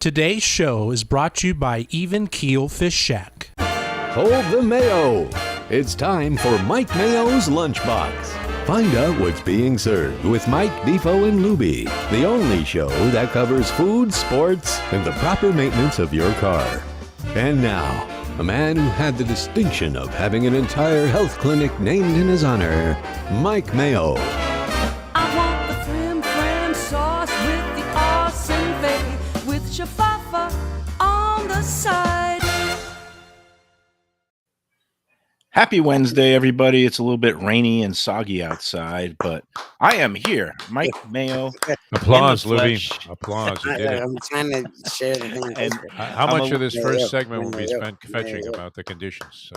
Today's show is brought to you by Even Keel Fish Shack. Hold the Mayo. It's time for Mike Mayo's Lunchbox. Find out what's being served with Mike, Defo and Lubie, the only show that covers food, sports, and the proper maintenance of your car. And now, a man who had the distinction of having an entire health clinic named in his honor, Mike Mayo. I want the flim flam sauce with the awesome fave with shafafa on the side. Happy Wednesday, everybody. It's a little bit rainy and soggy outside, but I am here, Mike Mayo. Applause, in the Lubie. flesh. Applause. You did it. I'm trying to share the thing. And How I'm much a- of this Yeah, first yeah, segment will be yeah, spent fetching yeah. about the conditions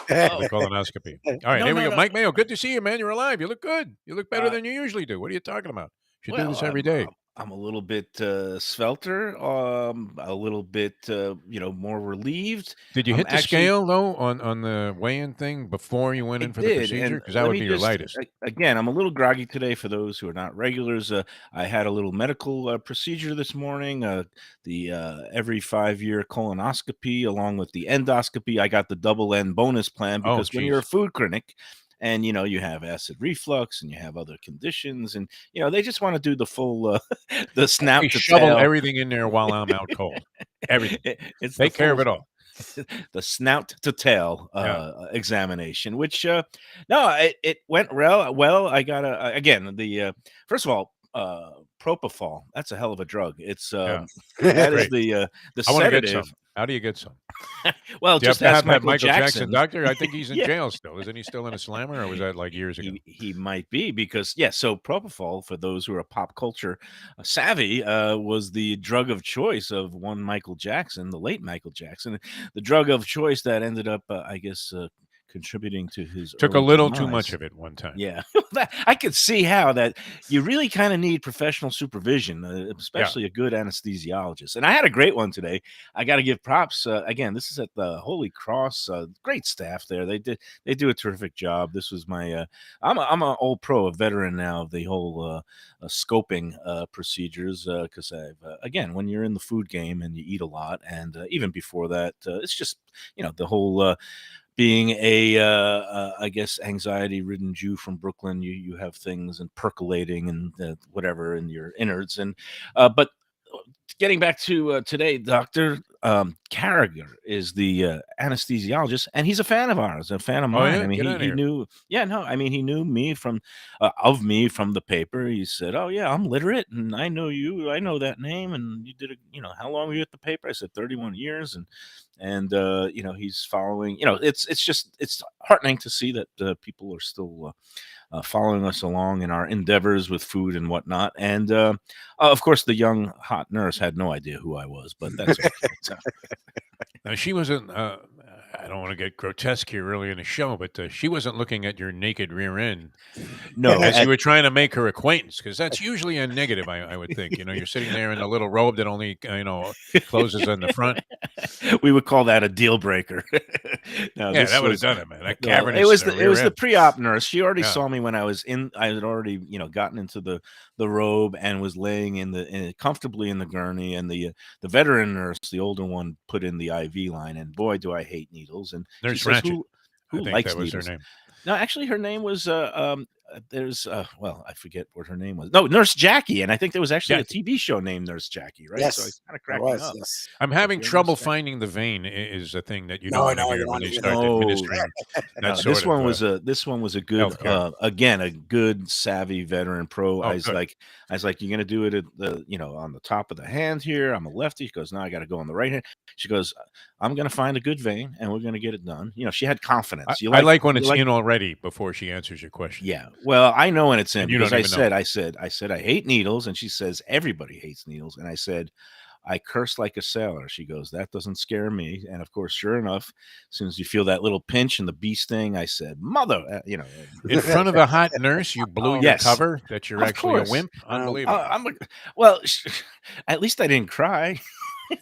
with colonoscopy? All right, No, here we no, go. no. Mike Mayo, good to see you, man. You're alive. You look good. You look better Uh, than you usually do. What are you talking about? You should do Well, this every day. I'm a little bit svelter, a little bit, more relieved. Did you I'm hit the actually- scale, though, on the weigh-in thing before you went in for the procedure? Because that let would me be your just- lightest. Again, I'm a little groggy today for those who are not regulars. I had a little medical procedure this morning, the every 5-year colonoscopy along with the endoscopy. I got the double end bonus plan Oh, because when you're a geez. food critic and, you have acid reflux and you have other conditions and, they just want to do the full, the snout We to shovel tail. everything in there while I'm out cold. Everything. It's Take the care of full- it all. the snout to tail Yeah. examination, which it went well. I got again the first of all, propofol. That's a hell of a drug. It's Yeah. that is Great. the I want to get sedative. some. How do you get some? Well, Do you have just to ask have that Michael Jackson doctor? I think he's in Yeah. jail still. Isn't he still in a slammer, or was that like years ago? He might be because so propofol, for those who are pop culture savvy, was the drug of choice of one Michael Jackson, the late Michael Jackson, the drug of choice that ended up, I guess, contributing to his Took a early little too demise. much of it one time. Yeah, I could see how that you really kind of need professional supervision, especially a good anesthesiologist. And I had a great one today. I got to give props. Again, this is at the Holy Cross. Great staff there. They do a terrific job. This was my. I'm an old pro, a veteran now of the whole scoping procedures because I've again, when you're in the food game and you eat a lot, and even before that, it's just the whole. Being I guess anxiety-ridden Jew from Brooklyn, you have things and percolating and whatever in your innards, and but getting back to today, Dr. Carragher is the anesthesiologist, and he's a fan of ours, a fan of Oh, mine. yeah? I mean, Get outta he here. knew, he knew me from the paper. He said, "Oh yeah, I'm literate, and I know you. I know that name, and you did how long were you at the paper?" I said 31 years, and he's following. It's heartening to see that people are still. Following us along in our endeavors with food and whatnot. And of course, the young hot nurse had no idea who I was, but that's okay. So, Now, she wasn't, I don't want to get grotesque here early in the show, but she wasn't looking at your naked rear end no, as at- you were trying to make her acquaintance, because that's usually a negative, I would think. You're sitting there in a little robe that only, closes on the front. we would call that a deal breaker. No, Yeah, this that would have was- done it, man. That no, cavernous it was rear the end. pre-op nurse. She already Yeah. saw me when I was in. I had already gotten into the robe and was laying comfortably in the gurney. And the veteran nurse, the older one, put in the IV line. And boy, do I hate needles. And she Nurse says, Ratchet. who I think likes that was needles? her name. No, actually, her name was I forget what her name was. No, Nurse Jackie, and I think there was actually Jackie. a TV show named Nurse Jackie, right? Yes, So I kind of It cracking was, up. yes. I'm having you trouble understand? finding the vein is a thing that you No, don't want no, to you hear don't when wanna you hear start that. No. administering No, that sort this one of, was a good healthcare. again, a good savvy veteran pro. Oh, I was good. like, you're gonna do it at the on the top of the hand here. I'm a lefty. She goes, no, I got to go on the right hand. She goes, I'm gonna find a good vein and we're gonna get it done. She had confidence. I like when you it's in already before she answers your question. Yeah. Well, I know when it's in And you because don't I even know. said I hate needles, and she says everybody hates needles, and I said I curse like a sailor. She goes, that doesn't scare me, and of course, sure enough, as soon as you feel that little pinch and the bee sting, I said, "Mother," In front of the hot nurse, you blew your Yes. cover that you're Of actually course. a wimp. Unbelievable. well, at least I didn't cry.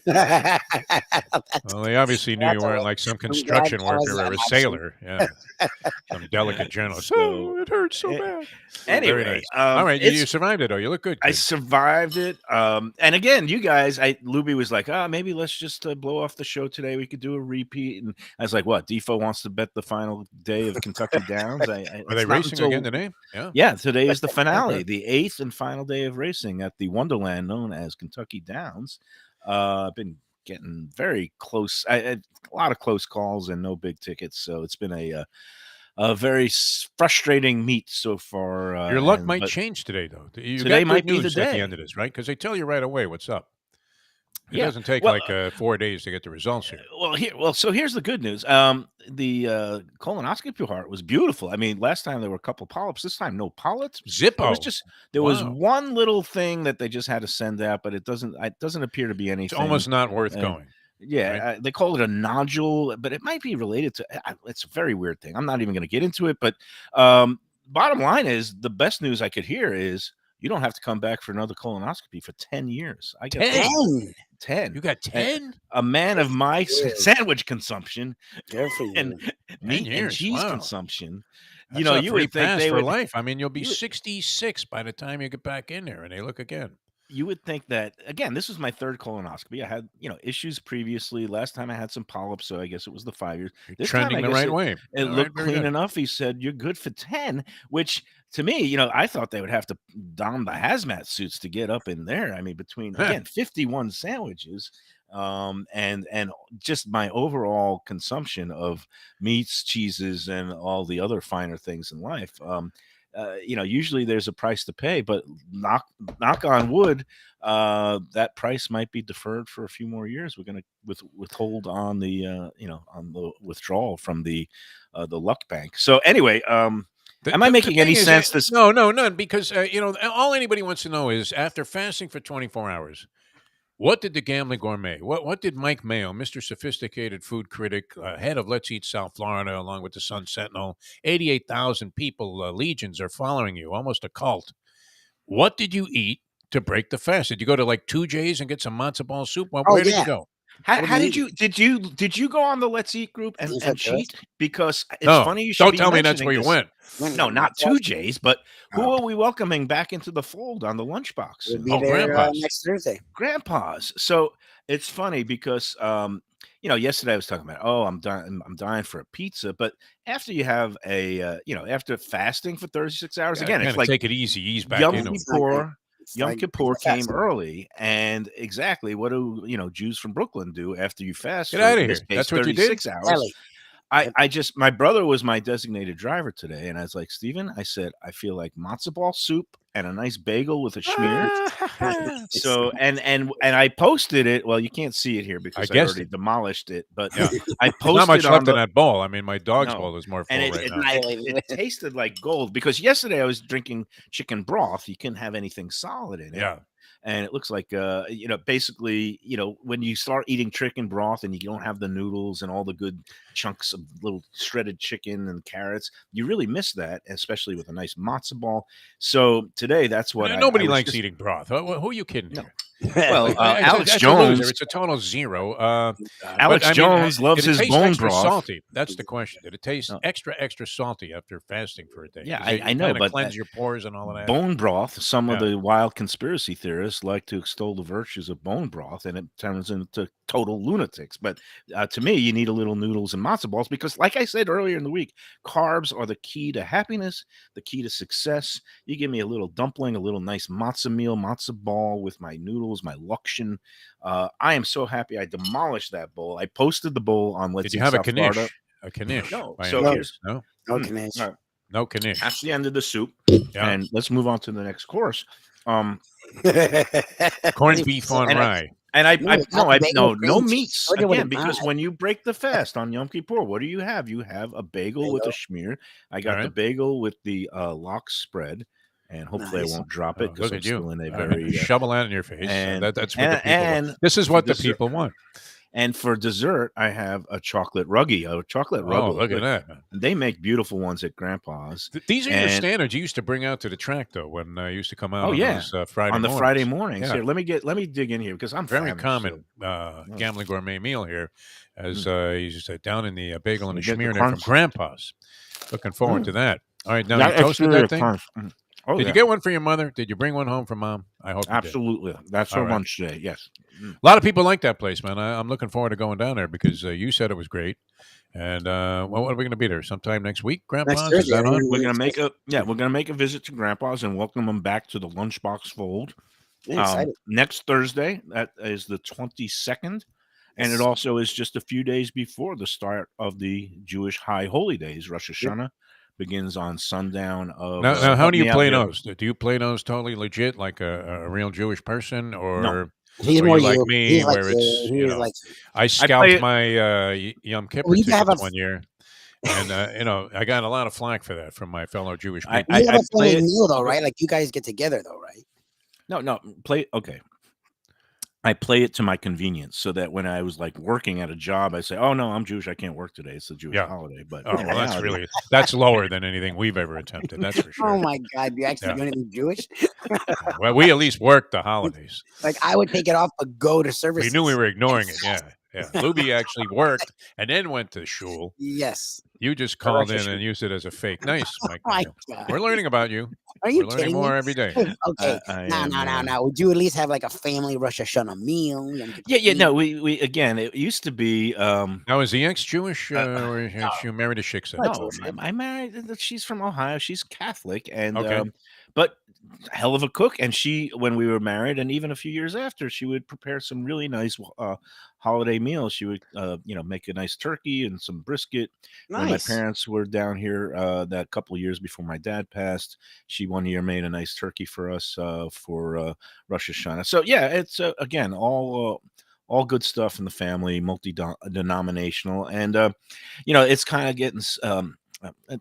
Well, they obviously knew you weren't like some construction worker or a sailor. Yeah, some delicate journalist. So, Oh, it hurts so bad. Very anyway, nice. All right, you it's survived it, though. You look good. I Kid. survived it. And again, you guys, Lubie was like, maybe let's just blow off the show today. We could do a repeat. And I was like, what? Defo wants to bet the final day of Kentucky Downs. Are it's they not racing until- again today? Yeah. Yeah, today is the finale, the 8th and final day of racing at the Wonderland known as Kentucky Downs. I've been getting very close. A lot of close calls and no big tickets. So it's been a very frustrating meet so far. Your luck might change today, though. You today got might good be the news at day. the end of this, right? Because they tell you right away what's up. It Yeah. doesn't take Well, 4 days to get the results here. So here's the good news. The colonoscopy part was beautiful. I mean, last time there were a couple polyps. This time, no polyps. Zippo. There was Wow. one little thing that they just had to send out, but it doesn't appear to be anything. It's almost not worth uh, going. Yeah, right? they call it a nodule, but it might be related to. It's a very weird thing. I'm not even going to get into it. But bottom line is, the best news I could hear is you don't have to come back for another colonoscopy for 10 years. I get 10. 10. You got 10? A man of my sandwich consumption Good for you. and meat and years, cheese wow. consumption. That's You know, a you free would think pass they for would. life. I mean, you'll be you would- 66 by the time you get back in there, and they look again. You would think that, again, this was my third colonoscopy. I had issues previously. Last time I had some polyps, so I guess it was the 5 years. You're This time, trending I the guess right way. It All right, looked very clean good. enough. He said, "You're good for 10," which to me, I thought they would have to don the hazmat suits to get up in there. I mean, between, again, 51 sandwiches, and just my overall consumption of meats, cheeses, and all the other finer things in life. Usually there's a price to pay, but knock on wood, that price might be deferred for a few more years. We're going to withhold on the on the withdrawal from the luck bank. So anyway, am I making any sense? No, none. Because all anybody wants to know is, after fasting for 24 hours, what did the gambling gourmet? What did Mike Mayo, Mr. Sophisticated Food Critic, head of Let's Eat South Florida, along with the Sun Sentinel, 88,000 people, legions are following you, almost a cult. What did you eat to break the fast? Did you go to like 2J's and get some matzo ball soup? Well, where did you go? How did you go on the Let's Eat group and cheat? Because it's funny you should don't be tell me that's mentioning where you this. went. No, not 2J's, but who are we welcoming back into the fold on the Lunchbox? We'll be there Grandpa's. next Thursday. Grandpa's. So it's funny because yesterday I was talking about, I'm dying for a pizza, but after you have after fasting for 36 hours, again, it's like take it easy, ease back Yom into it. Kippur. Yom like Kippur came fasting. early, and exactly what do Jews from Brooklyn do after you fast? Get for, out of in here. this case, That's what you did? 36 hours. Ellie. My brother was my designated driver today, and I was like, Steven, I said, I feel like matzo ball soup and a nice bagel with a schmear. So and I posted it. Well, you can't see it here because I already demolished it, but Yeah. I posted Not much on left the, in that bowl. I mean, my dog's No. bowl is more full and right it, now. it tasted like gold, because yesterday I was drinking chicken broth. You couldn't have anything solid in it. Yeah. And it looks like, basically, when you start eating chicken broth and you don't have the noodles and all the good chunks of little shredded chicken and carrots, you really miss that, especially with a nice matzo ball. So today, that's what Nobody I was likes just- eating broth. Who are you kidding No. here? Well, Alex That's a loser. Jones. It's a total zero. Alex Jones loves did it his taste bone extra broth. Salty. That's the question. Did it taste No. extra salty after fasting for a day? Yeah, Does it I know, kinda but cleanse your pores and all of that. Bone broth. Some of Yeah. the wild conspiracy theorists like to extol the virtues of bone broth, and it turns into total lunatics. But to me, you need a little noodles and matzo balls, because, like I said earlier in the week, carbs are the key to happiness, the key to success. You give me a little dumpling, a little nice matzo meal, matzo ball with my noodles, my luxion. I am so happy I demolished that bowl. I posted the bowl on Let's Did you Eat have a South Florida. knish? A knish? No. by So any here's- chance? No, Okay, man. All right. no knish. That's the end of the soup. Yeah. And let's move on to the next course. Corned beef on and rye. And I No, no bagel, no cream meats cheese. Order what again, it because not. when you break the fast on Yom Kippur, what do you have? You have a bagel with a schmear. I got the Alright. bagel with the lox spread, and hopefully Nice. I won't drop Oh, it because look I'm at you. still in a All right. very Shovel that in your face. and- That's what the people and want. This is what the dessert- people want. And for dessert, I have a chocolate ruggie, a chocolate Oh, ruggle. look at that, man. They make beautiful ones at Grandpa's. These are your And standards you used to bring out to the track, though, when you used to come out oh on yeah, those Friday on the mornings. Friday mornings. Yeah. Here, let me dig in here because I'm Very famished, common so. gambling gourmet meal here, as he's down in the bagel and You the get the schmear there from crunch. Grandpa's. Looking forward to that. All right, now you That toasted exterior that thing? crunch. Oh Did yeah, you get one for your mother? Did you bring one home for Mom? I hope you did. absolutely. That's All her right. lunch today. Yes. A lot of people like that place, man. I'm looking forward to going down there because you said it was great. And well, what are we going to be there sometime next week? Grandpa's, is Thursday, that on? We're gonna make a visit to Grandpa's and welcome them back to the Lunchbox fold. Yeah, excited. Next Thursday, that is the 22nd, and it Yes. also is just a few days before the start of the Jewish High Holy Days. Rosh Hashanah begins on sundown of. Now, how help do you me out play here. those? Do you play those totally legit, like a real Jewish person, or He's are more you like you. me, He's like where it's you. He's like I I scalped play it. my Yom Kippur Well, you can have tickets a- one year, and I got a lot of flack for that from my fellow Jewish I- people. you have a play family it- meal though, right? Like you guys get together though, right? No, play. Okay. I play it to my convenience so that when I was like working at a job, I say, "Oh no, I'm Jewish. I can't work today. It's a Jewish Yeah. holiday." But Oh, in well, reality- that's lower than anything we've ever attempted. That's for sure. Oh my God, do you actually Yeah. do anything Jewish? Well, we at least work the holidays. Like I would take it off, but go to We services. knew we were ignoring it. Yeah. Lubie actually worked and then went to shul. Yes. You just called in Hashanah. and used it as a fake. Nice, Mike. Oh my Mayo. God. We're learning about you. Are you We're learning kidding more me? every day. Okay. I No. am, Would you at least have like a family Rosh Hashanah meal? Yeah. No, we again. It used to be. Now, is he ex-Jewish or is she married a shiksa? Not No, Jewish. I married. She's from Ohio. She's Catholic, and Okay. but hell of a cook. And she, when we were married, and even a few years after, she would prepare some really nice holiday meals. She would, make a nice turkey and some brisket. When my Nice. parents were down here, that couple of years before my dad passed, she one year made a nice turkey for us for Rosh Hashanah. So yeah, it's again all good stuff in the family, multi-denominational, and it's kind of getting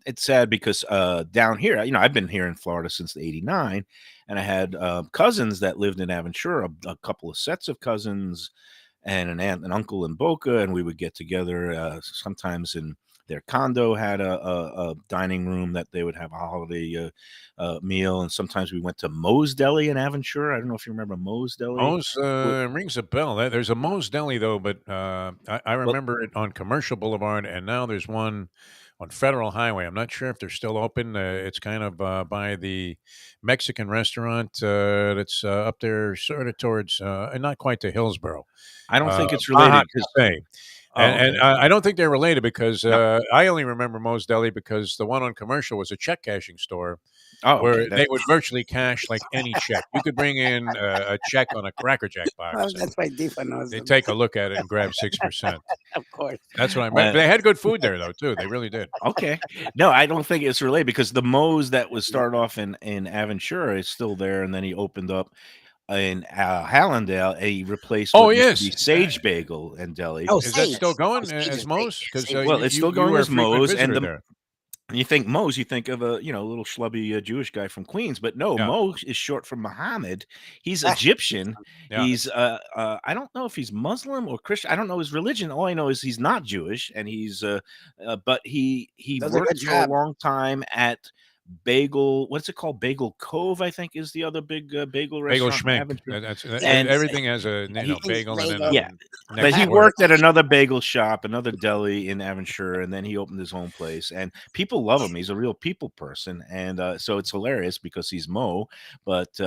it's sad because down here, I've been here in Florida since '89, and I had cousins that lived in Aventura, a couple of sets of cousins, and an aunt and uncle in Boca, and we would get together sometimes in their condo had a dining room that they would have a holiday meal, and sometimes we went to Moe's Deli in Aventura. I don't know if you remember Moe's Deli. Moe's rings a bell. There's a Moe's Deli, though, but I remember it on Commercial Boulevard, and now there's one on Federal Highway. I'm not sure if they're still open. It's kind of by the Mexican restaurant that's up there, sort of towards, and not quite to Hillsborough. I don't think it's related. Baja 'Cause- Cafe. Oh, And okay. I don't think they're related because No. I only remember Moe's Deli because the one on Commercial was a check cashing store Oh, where okay, they would virtually cash like any check. You could bring in a check on a Cracker Jack box. Well, and that's why Defo knows they them. take a look at it and grab 6%. Of course. That's what I meant. They had good food there, though, too. They really did. Okay. No, I don't think it's related because the Moe's that was started off in Aventura is still there, and then he opened up in Hallandale. He replaced Oh, what used yes. to be Sage Bagel and Deli. Oh, Is that Sage. still going Sage as is Moe's? great. Because Sage. Well, it's still going were a as frequent Moe's, and visitor the there. you think Moe's, you think of a little schlubby Jewish guy from Queens, but no, Yeah. Mo is short for Muhammad. He's Ah. Egyptian. Yeah. He's I don't know if he's Muslim or Christian. I don't know his religion. All I know is he's not Jewish, and he's but he Does a worked good for a job. long time at Bagel. What's it called? Bagel Cove, I think, is the other big bagel Bagel restaurant. in schmink. Aventura. And everything has a he- bagel and then Bagel. Yeah. next But he word. worked at another bagel shop, another deli in Aventura, and then he opened his own place. And people love him. He's a real people person, and so it's hilarious because he's Mo. But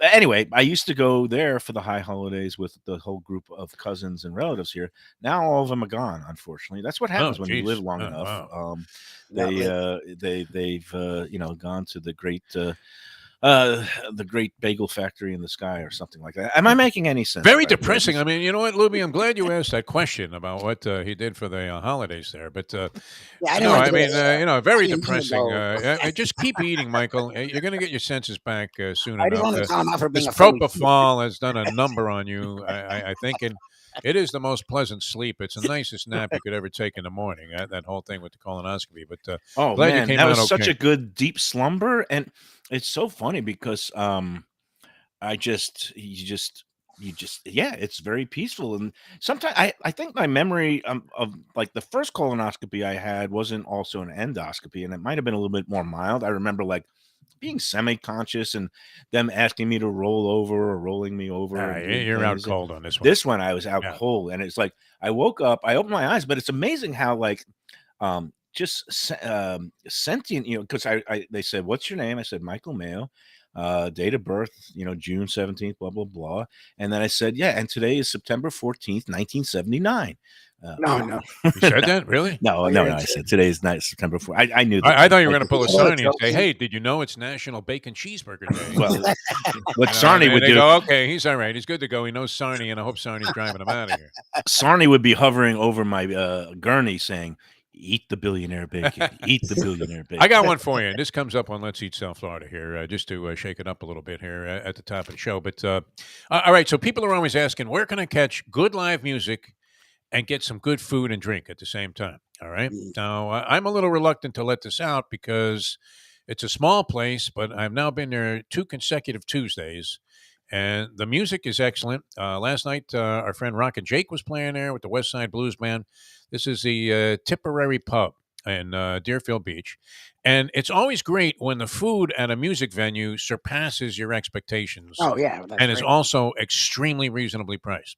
anyway, I used to go there for the high holidays with the whole group of cousins and relatives here. Now all of them are gone. Unfortunately, that's what happens when you geez. live long Oh, enough. wow. They've gone to the great bagel factory in the sky or something like that. Am I making any sense? Very by the way? depressing. I mean, you know what, Lubie? I'm glad you asked that question about what he did for the holidays there. But Yeah, I didn't no, want I to mean, very I didn't mean to depressing. go. Just keep eating, Michael. You're going to get your senses back soon I just enough. wanted to call him out for being This a phony. propofol has done a number on you, I think, and it is the most pleasant sleep. It's the nicest nap you could ever take in the morning. That whole thing with the colonoscopy. But Oh glad you man, came that out was such okay. a good deep slumber, and it's so funny because it's very peaceful. And sometimes I think my memory of like the first colonoscopy I had wasn't also an endoscopy, and it might have been a little bit more mild. I remember like being semi-conscious and them asking me to roll over or rolling me over and doing You're out things. cold on this one. This one I was out Yeah. cold, and it's like I woke up, I opened my eyes, but it's amazing how like sentient, because they said, "What's your name?" I said, "Michael Mayo." Date of birth, June 17th, blah blah blah. And then I said, "Yeah, and today is September 14th, 1979." No. You said that? Really? No, Oh, no, you're no. I said today's night, September 4th. I knew that. I thought you were going to pull a Oh, Sarnie and say, it's "Hey, did you know it's National Bacon Cheeseburger Day?" Well, what And Sarnie would they do, go, "Okay, he's all right. He's good to go. He knows Sarnie, and I hope Sarnie's driving him out of here." Sarnie would be hovering over my gurney saying, "Eat the billionaire bacon. Eat the billionaire bacon." I got one for you, and this comes up on Let's Eat South Florida here, just to shake it up a little bit here at the top of the show. But all right, so people are always asking, where can I catch good live music and get some good food and drink at the same time? All right. Now, I'm a little reluctant to let this out because it's a small place, but I've now been there 2 consecutive Tuesdays, and the music is excellent. Last night, our friend Rock and Jake was playing there with the West Side Blues Band. This is the Tipperary Pub in Deerfield Beach. And it's always great when the food at a music venue surpasses your expectations Oh yeah, that's and is great. also extremely reasonably priced.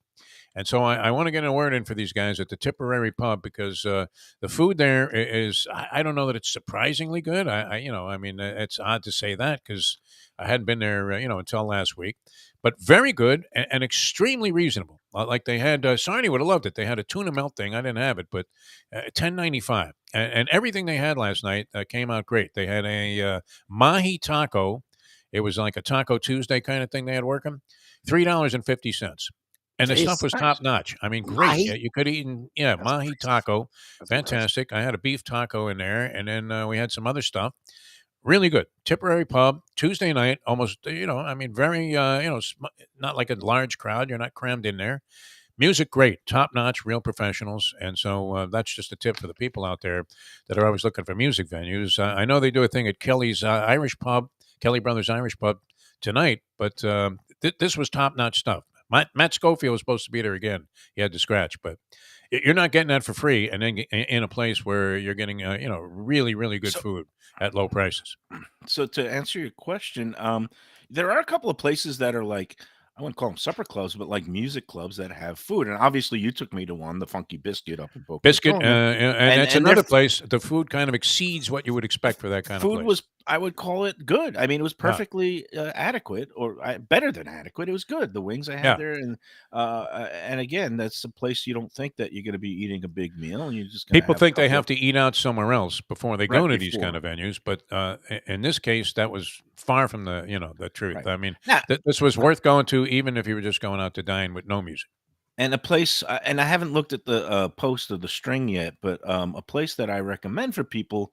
And so I want to get a word in for these guys at the Tipperary Pub because the food there is, I don't know that it's surprisingly good. I mean, it's odd to say that because I hadn't been there, until last week, but very good and extremely reasonable. Like they had, Sarni would have loved it. They had a tuna melt thing. I didn't have it, but $10.95, and everything they had last night came out great. They had a mahi taco. It was like a Taco Tuesday kind of thing they had working. $3.50. And the stuff Jeez. was Nice. top notch. I mean, great. Mahi? You could eat, mahi taco, fantastic. I had a beef taco in there, and then we had some other stuff. Really good. Tipperary Pub, Tuesday night, almost, I mean, very, not like a large crowd. You're not crammed in there. Music, great, top notch, real professionals. And so that's just a tip for the people out there that are always looking for music venues. I know they do a thing at Kelly's Irish Pub, Kelly Brothers Irish Pub tonight, but this was top notch stuff. Matt Schofield was supposed to be there again. He had to scratch, but you're not getting that for free, and then in a place where you're getting, really, really good So- food at low prices. So to answer your question, there are a couple of places that are like, I wouldn't call them supper clubs, but like music clubs that have food. And obviously, you took me to one, the Funky Biscuit up in Boca Biscuit, Raton. and that's and another their place. The food kind of exceeds what you would expect for that kind of food place. was, I would call it good. I mean, it was perfectly adequate, or better than adequate. It was good. The wings I had Yeah. there, and again, that's a place you don't think that you're going to be eating a big meal, and you're just going People think they have to eat out somewhere else before they go Right to these kind before. of venues, but in this case, that was far from the the truth. Right. I mean, Now, this was worth going to, even if you were just going out to dine with no music. and a place, and I haven't looked at the post of the string yet, but a place that I recommend for people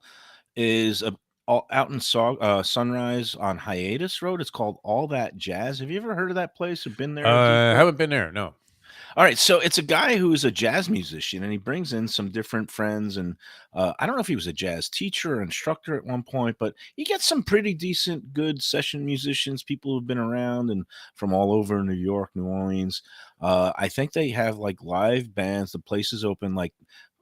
is out in Sunrise on Hiatus Road. It's called All That Jazz. Have you ever heard of that place or been there? I haven't been there. No. All right, so it's a guy who's a jazz musician, and he brings in some different friends. And I don't know if he was a jazz teacher or instructor at one point, but he gets some pretty decent, good session musicians, people who've been around and from all over New York, New Orleans. I think they have like live bands. The place is open like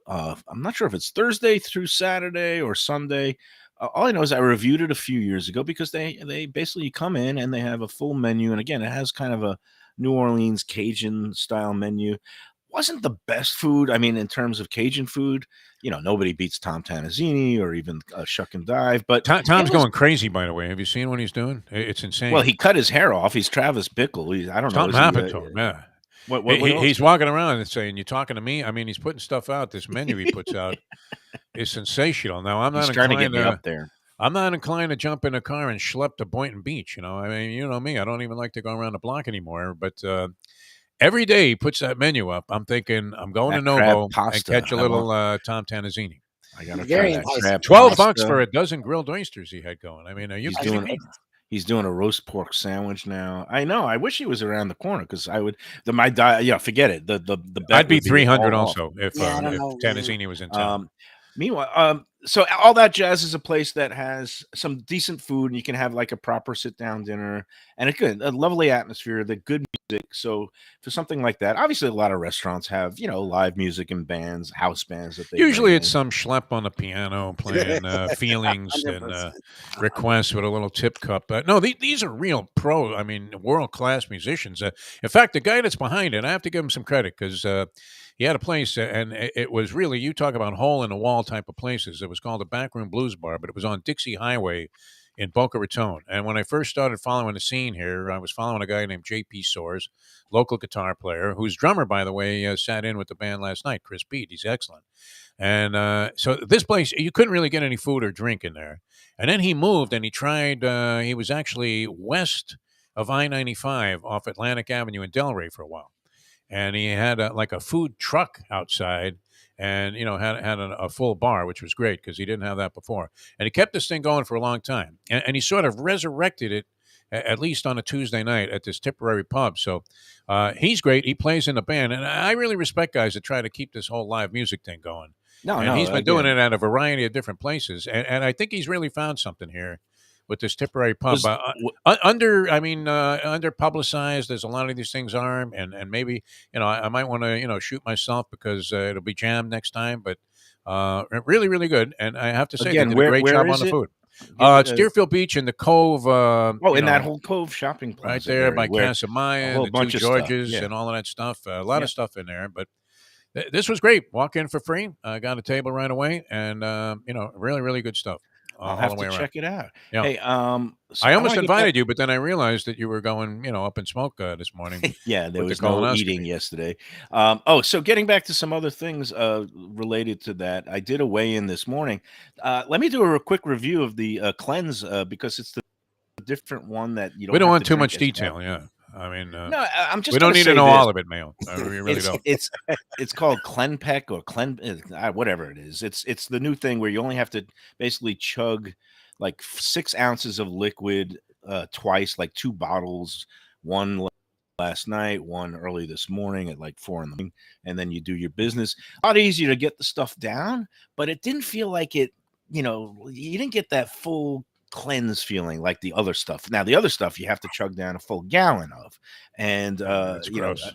I'm not sure if it's Thursday through Saturday or Sunday. All I know is I reviewed it a few years ago because they basically come in and they have a full menu, and again, it has kind of a New Orleans Cajun style menu. Wasn't the best food. I mean, in terms of Cajun food, nobody beats Tom Tanazzini or even Shuck and Dive. But Tom's it was- going crazy, by the way. Have you seen what he's doing? It's insane. well, he cut his hair off. He's Travis Bickle. I don't know. Something is he, happened to him. Yeah. What else? He's walking around and saying, "You talking to me?" I mean, he's putting stuff out. This menu he puts out is sensational. Now, I'm He's not trying to get inclined me to. up there. I'm not inclined to jump in a car and schlep to Boynton Beach. I mean, you know me. I don't even like to go around the block anymore. But every day he puts that menu up. I'm thinking I'm going That to crab Novo and pasta, catch a I little Tom Tanazzini. I gotta Very try that enticing. crab 12 pasta. bucks for a dozen grilled oysters he had going. I mean, are you He's kidding doing me? He's doing a roast pork sandwich now. I know. I wish he was around the corner because I would. My diet. Yeah, forget it. The bet I'd be would 300 all off. also if Yeah, I don't know, man. Tanazzini was in town. Meanwhile, so All That Jazz is a place that has some decent food, and you can have like a proper sit down dinner and a lovely atmosphere. The good So for something like that, obviously a lot of restaurants have, live music and bands, house bands that they Usually bring it's in. some schlep on the piano playing feelings and 100%. requests with a little tip cup. No, these are real world-class musicians. In fact, the guy that's behind it, I have to give him some credit because he had a place and it was really, you talk about hole-in-the-wall type of places. It was called the Backroom Blues Bar, but it was on Dixie Highway in Boca Raton. And when I first started following the scene here, I was following a guy named J.P. Soares, local guitar player, whose drummer, by the way, sat in with the band last night, Chris Beat. He's excellent. And so this place, you couldn't really get any food or drink in there. And then he moved and he tried, he was actually west of I-95 off Atlantic Avenue in Delray for a while. And he had like a food truck outside and, had a full bar, which was great because he didn't have that before. And he kept this thing going for a long time. And he sort of resurrected it, at least on a Tuesday night at this Tipperary pub. So he's great. He plays in the band. And I really respect guys that try to keep this whole live music thing going. And he's been doing it at a variety of different places. And I think he's really found something here with this Tipperary pub. Under publicized as a lot of these things are. And maybe, I might want to, shoot myself because it'll be jammed next time. But really, really good. And I have to say, they did a great job on the food. It's Deerfield Beach in the Cove. In that whole Cove shopping plaza. Right there by Casamaya and the Two Georges and all of that stuff. A lot of stuff in there. But this was great. Walk in for free. Got a table right away. And, really, really good stuff. I'll have to check it out. Yeah. Hey, so I almost invited you, but then I realized that you were going, up in smoke this morning. Yeah, there was no eating yesterday. So getting back to some other things related to that, I did a weigh-in this morning. Let me do a quick review of the cleanse because it's the different one that you don't. We don't have want to too drink much as detail. much. Yeah. I mean, No, I'm just. We don't need to know all of it, Mayo. We really don't. It's called Clenpec or whatever it is. It's the new thing where you only have to basically chug like 6 ounces of liquid twice, like 2 bottles, one last night, one early this morning at like 4 a.m, and then you do your business. A lot easier to get the stuff down, but it didn't feel like it. You didn't get that full cleanse feeling like the other stuff. Now the other stuff you have to chug down a full gallon of, and it's gross.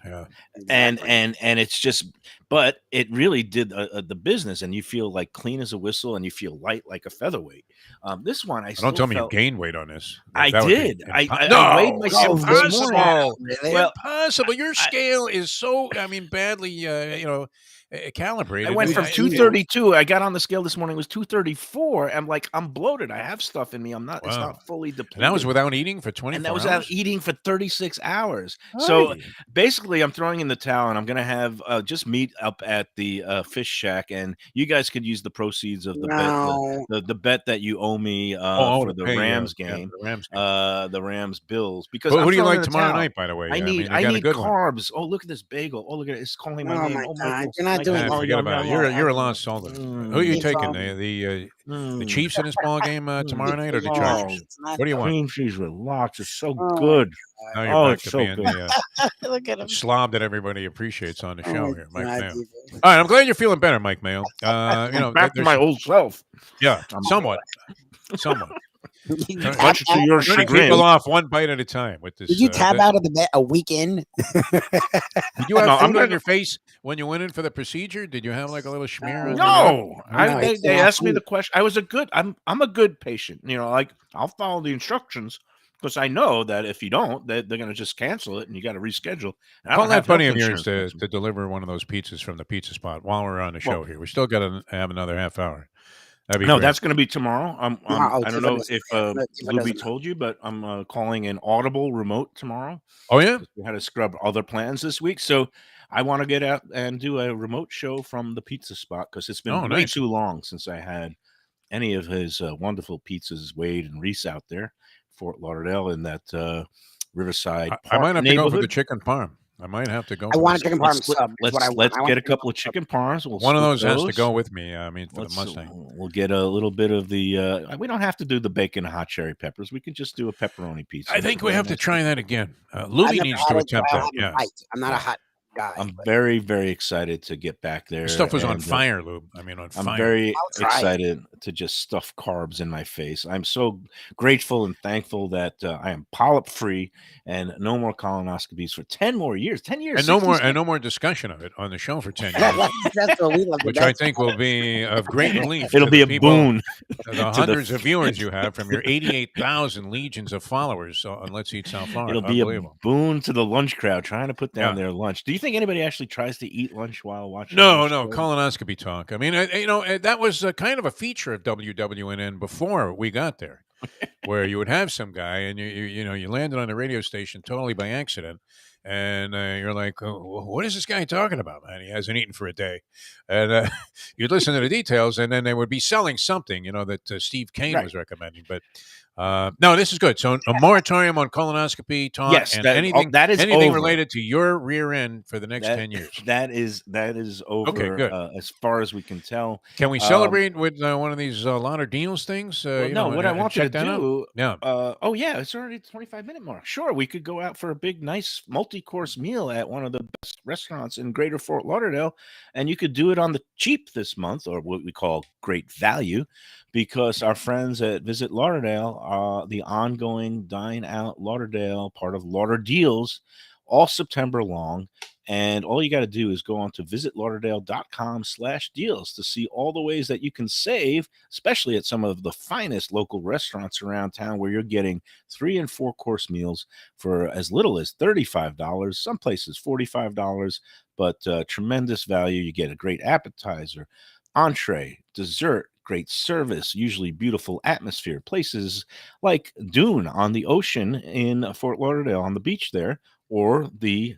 and it's just, but it really did the business, and you feel like clean as a whistle, and you feel light like a featherweight. This one, don't tell me you gained weight on this. I did. I weighed myself this morning. Really? Well, impossible. Your scale is so badly calibrated. I went from 232. I got on the scale this morning. It was 234. I'm like, I'm bloated. I have stuff in me. I'm not. Wow. It's not fully depleted. And that was without eating for 24 hours? And that was without eating for 36 hours. So basically, I'm throwing in the towel, and I'm going to have just meet up at the Fish Shack, and you guys could use the proceeds of the bet that you owe me for the Rams game, the Rams Bills. Because who do you like tomorrow night? By the way, I need carbs. Oh, look at this bagel. Oh, look at it. It's calling my name. Oh my God, you're not doing. Forget about it. You're a lost soul. Who are you taking? The Chiefs in this ball game tomorrow night, or the Chargers? What do you want? Cream cheese with lox is so good. Now you're back to so being good. the Look at him. slob that everybody appreciates on the show here, Mike Mayo. All right, I'm glad you're feeling better, Mike Mayo. Back to my old self. Yeah, somewhat. Much to your chagrin. People off one bite at a time with this. Did you tab out of the bed a week in? Did you have food on your face when you went in for the procedure? Did you have like a little smear? No, they asked me the question. I'm a good patient. Like I'll follow the instructions because I know that if you don't, they're going to just cancel it and you got to reschedule. Call that buddy of yours to deliver one of those pizzas from the pizza spot while we're on the show here. We still got to have another half hour. No, that's going to be tomorrow. I don't know if Lubie told you, but I'm calling an Audible remote tomorrow. Oh, yeah? We had to scrub other plans this week. So I want to get out and do a remote show from the pizza spot because it's been way too long since I had any of his wonderful pizzas, Wade and Reese out there, Fort Lauderdale in that Riverside Park I might have to go for the chicken parm. I might have to go. I want a chicken parm sub. Let's get a couple of chicken parms. One of those has to go with me. For the Mustang. We'll get a little bit of the. We don't have to do the bacon and hot cherry peppers. We can just do a pepperoni pizza. I think we have to try that again. Lubie needs to attempt that. Yeah, I'm not a hot. guy. I'm very, very excited to get back there. This stuff was on and, fire, Lube. I mean, on I'm fire. very I'll try it. excited to just stuff carbs in my face. I'm so grateful and thankful that I am polyp free and no more colonoscopies for 10 more years. 10 years. And no more 66 and no more discussion of it on the show for 10 Yeah, years, that's what we love. which I think will be of great relief. It'll to be the a people, boon. the hundreds of viewers you have from your 88,000 legions of followers on Let's Eat South Florida. It'll be a Unbelievable. boon to the lunch crowd trying to put down Yeah. their lunch. Do you think anybody actually tries to eat lunch while watching? No, the no, show? colonoscopy talk. I mean, that was kind of a feature of WWNN before we got there, where you would have some guy and you landed on the radio station totally by accident, and you're like, oh, what is this guy talking about, man? He hasn't eaten for a day, and you'd listen to the details, and then they would be selling something, that Steve Kane Right. was recommending, but. No, this is good. So a moratorium on colonoscopy talk Yes, and that is anything over. related to your rear end for the next 10 years. That is over. Okay, good. As far as we can tell. Can we celebrate with one of these lot of deals things? Well, no, what I want you to check that out? do. Yeah. Oh yeah, it's already the 25-minute mark. Sure, we could go out for a big, nice multi-course meal at one of the best restaurants in Greater Fort Lauderdale, and you could do it on the cheap this month, or what we call great value, because our friends at Visit Lauderdale, the ongoing Dine Out Lauderdale, part of Lauder Deals, all September long. And all you got to do is go on to visitlauderdale.com/deals to see all the ways that you can save, especially at some of the finest local restaurants around town where you're getting 3 and 4 course meals for as little as $35, some places $45, but tremendous value. You get a great appetizer, entree, dessert, great service, usually beautiful atmosphere. Places like Dune on the ocean in Fort Lauderdale on the beach there, or the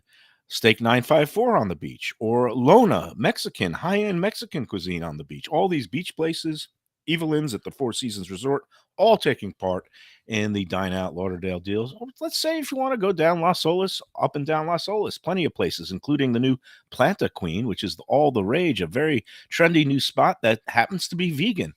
Steak 954 on the beach, or Lona, Mexican, high-end Mexican cuisine on the beach. All these beach places, Evelyn's at the Four Seasons Resort, all taking part in the Dine Out Lauderdale deals. Let's say if you want to go down Las Olas, up and down Las Olas, plenty of places, including the new Planta Queen, which is all the rage, a very trendy new spot that happens to be vegan.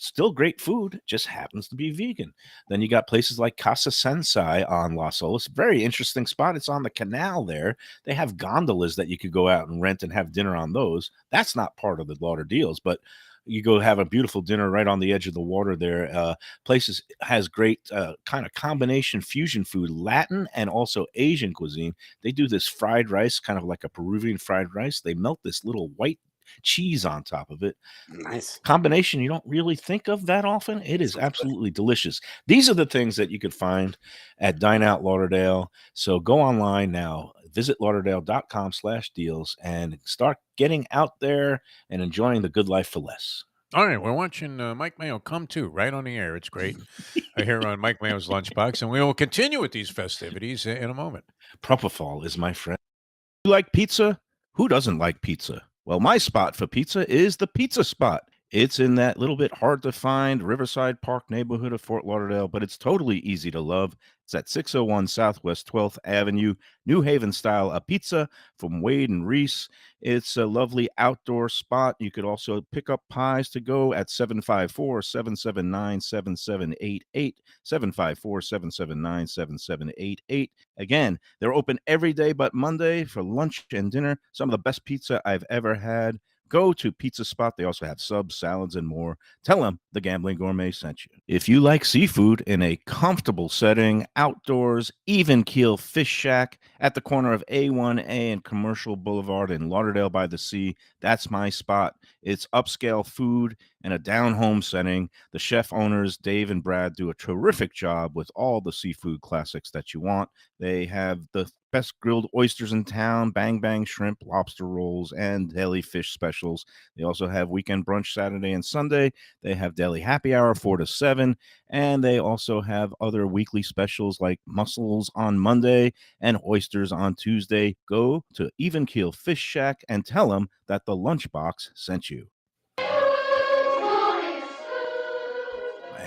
Still great food, just happens to be vegan. Then you got places like Casa Sensei on Las Olas, very interesting spot. It's on the canal there. They have gondolas that you could go out and rent and have dinner on those. That's not part of the Lauder deals, but you go have a beautiful dinner right on the edge of the water there. Places has great kind of combination fusion food, Latin and also Asian cuisine. They do this fried rice, kind of like a Peruvian fried rice. They melt this little white cheese on top of it. Nice. Combination you don't really think of that often. It is absolutely delicious. These are the things that you could find at Dine Out Lauderdale. So go online now, visit lauderdale.com/deals, and start getting out there and enjoying the good life for less. All right, we're watching Mike Mayo come to right on the air. It's great. Here on Mike Mayo's Lunchbox, and we will continue with these festivities in a moment. Propofol is my friend. You like pizza? Who doesn't like pizza? Well, my spot for pizza is the Pizza Spot. It's in that little bit hard to find Riverside Park neighborhood of Fort Lauderdale, but it's totally easy to love. It's at 601 Southwest 12th Avenue, New Haven style, a pizza from Wade and Reese. It's a lovely outdoor spot. You could also pick up pies to go at 754-779-7788, 754-779-7788. Again, they're open every day but Monday for lunch and dinner. Some of the best pizza I've ever had. Go to Pizza Spot. They also have subs, salads, and more. Tell them the Gambling Gourmet sent you. If you like seafood in a comfortable setting, outdoors, Even Keel Fish Shack at the corner of A1A and Commercial Boulevard in Lauderdale by the Sea, that's my spot. It's upscale food in a down-home setting. The chef owners, Dave and Brad, do a terrific job with all the seafood classics that you want. They have the best grilled oysters in town, bang bang shrimp, lobster rolls, and deli fish specials. They also have weekend brunch Saturday and Sunday. They have deli happy hour 4 to 7, and they also have other weekly specials like mussels on Monday and oysters on Tuesday. Go to Even Keel Fish Shack and tell them that the Lunchbox sent you.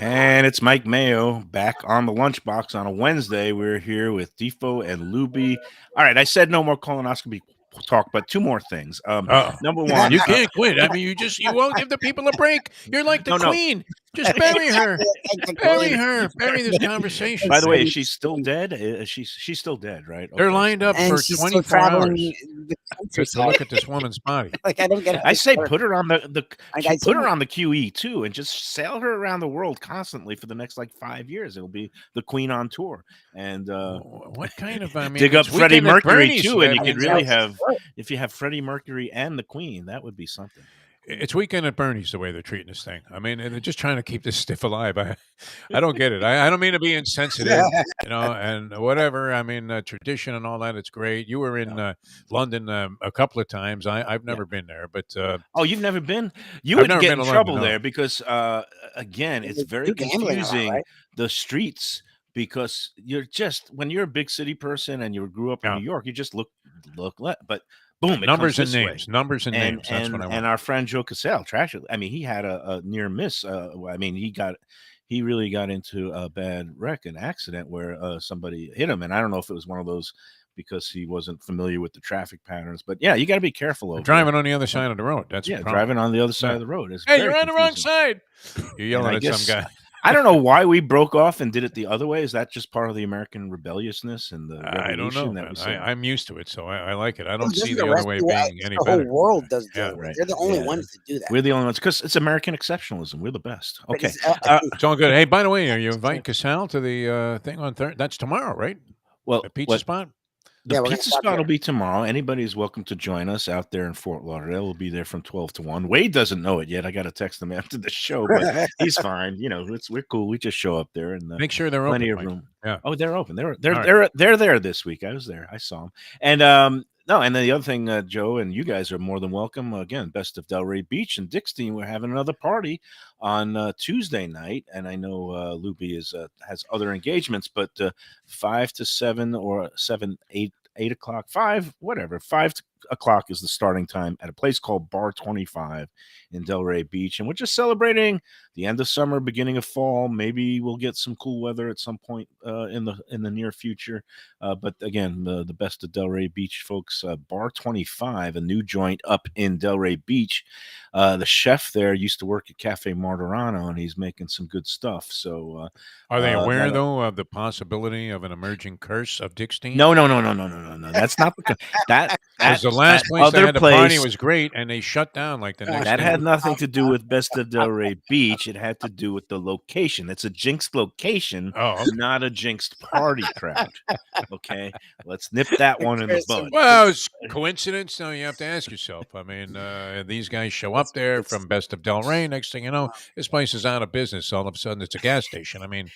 And it's Mike Mayo back on the Lunchbox on a Wednesday. We're here with Defo and Lubie. All right, I said no more colonoscopy talk, but 2 more things. Number one, You can't quit. I mean, you won't give the people a break. You're like the No. queen. Just bury her. Bury her. Bury this conversation. by the way, is she still dead? She's still dead, right? They're Okay. lined up And for she's still 24 traveling hours. the to countryside. look at this woman's body. Like I don't get. I say her. put her on the Like, I put her see- on the QE too, and just sail her around the world constantly for the next like 5 years. It'll be the Queen on tour, and What kind of? I mean, dig up it's Freddie Weekend at Mercury Bernie's. too, and I you mean, could really that's have right. if you have Freddie Mercury and the Queen, that would be something. It's Weekend at Bernie's the way they're treating this thing. I mean, they're just trying to keep this stiff alive. I don't get it. I don't mean to be insensitive, and whatever. I mean, tradition and all that. It's great. You were in London a couple of times. I've never been there, but Oh, you've never been? You I've would never get been in to trouble London, no. there because again, it's They very do gambling a lot, confusing. right? The streets, because you're just when you're a big city person and you grew up in Yeah. New York, you just look, but boom, it numbers comes and this way. names. Numbers and names. That's what I want. And our friend Joe Cassell, tragically, I mean, he had a near miss. I mean, he really got into a bad wreck, an accident where somebody hit him, and I don't know if it was one of those because he wasn't familiar with the traffic patterns. But yeah, you got to be careful over Driving on the other side of the road. That's yeah, the problem. driving on the other side Yeah. of the road. It's Hey, very you're on the wrong confusing. side. You're yelling And I at guess some guy. I don't know why we broke off and did it the other way. Is that just part of the American rebelliousness and the I don't know, revolution that man. we saw? I'm used to it, so I like it. I Well, don't this see is the other way rescue act. being any The better. whole world does Yeah, deal with. right. They're the only Yeah. ones to do that. We're the only ones because it's American exceptionalism. We're the best. But Okay. it's, It's all good. Hey, by the way, are you inviting Casal to the thing on Thursday? That's tomorrow, right? Well, A pizza spot? the Yeah, we're gonna pizza stop spot will there. be tomorrow. Anybody's welcome to join us out there in Fort Lauderdale. We'll be there from 12 to 1. Wade doesn't know it yet. I got to text him after the show, but he's fine. You know, we're cool. We just show up there and Make sure they're plenty open. of Mike. room. Yeah. Oh, they're open. They're right. there this week. I was there. I saw them. And no, and then the other thing, Joe, and you guys are more than welcome. Again, Best of Delray Beach and Dixie. We're having another party on Tuesday night, and I know Lubie has other engagements, but 5 to 7 or 7, 8 o'clock, 5, whatever. 5 o'clock is the starting time at a place called Bar 25 in Delray Beach, and we're just celebrating the end of summer, beginning of fall. Maybe we'll get some cool weather at some point in the near future. But again, the Best of Delray Beach folks, Bar 25, a new joint up in Delray Beach. The chef there used to work at Cafe Martirano, and he's making some good stuff. So, Are they aware, that'll- though, of the possibility of an emerging curse of Dixie? No. That's not the that. Because the last that place they other had the party place- was great, and they shut down like the next That day. had nothing to do with Best of Delray Beach. It had to do with the location. It's a jinxed location, Oh, okay. not a jinxed party crowd. Okay, let's nip that one in the bud. Well, it's coincidence. No, you have to ask yourself. I mean, these guys show up there from Best of Delray. Next thing you know, this place is out of business. All of a sudden, it's a gas station. I mean,